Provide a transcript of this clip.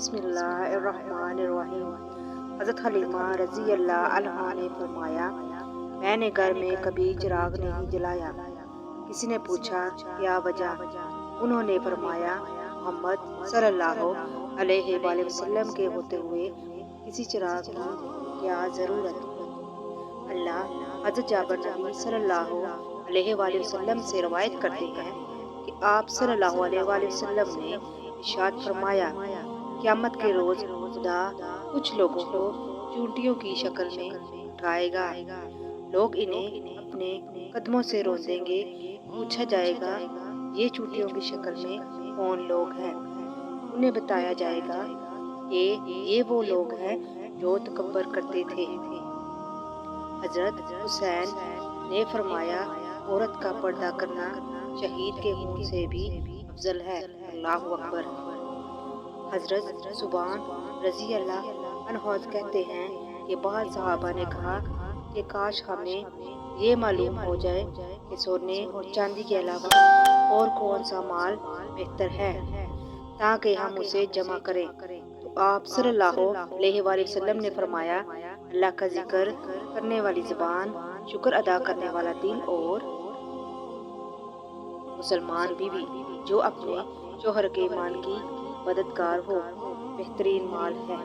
بسم اللہ الرحمن الرحیم۔ حضرت حلیمہ رضی اللہ عنہا نے فرمایا، میں نے گھر میں کبھی چراغ نہیں جلایا۔ کسی نے پوچھا کیا وجہ؟ انہوں نے فرمایا، محمد صلی اللہ علیہ وآلہ وسلم کے ہوتے ہوئے کسی چراغ کی کیا ضرورت؟ اللہ حضرت جابر نبی صلی اللہ علیہ وآلہ وسلم سے روایت کرتے ہیں کہ آپ صلی اللہ علیہ وآلہ وسلم نے ارشاد فرمایا، قیامت کے روز خدا کچھ لوگوں کو چونٹیوں کی شکل میں اٹھائے گا۔ لوگ انہیں اپنے قدموں سے روندیں گے۔ پوچھا جائے گا، یہ چونٹیوں کی شکل میں کون لوگ ہیں؟ انہیں بتایا جائے گا کہ یہ وہ لوگ ہیں جو تکبر کرتے تھے۔ حضرت حسین نے فرمایا، عورت کا پردہ کرنا شہید کے خون سے بھی افضل ہے۔ اللہ اکبر۔ حضرت ثوبان رضی اللہ عنہ کہتے ہیں کہ بعض صحابہ نے کہا کہ کاش ہمیں یہ معلوم ہو جائے کہ سونے اور چاندی کے علاوہ اور کون سا مال بہتر ہے تاکہ ہم اسے جمع کریں۔ تو آپ صلی اللہ علیہ وآلہ وسلم نے فرمایا، اللہ کا ذکر کرنے والی زبان، شکر ادا کرنے والا دل اور مسلمان بیوی جو اپنے شوہر کے ایمان کی مددگار ہو، بہترین مال ہے۔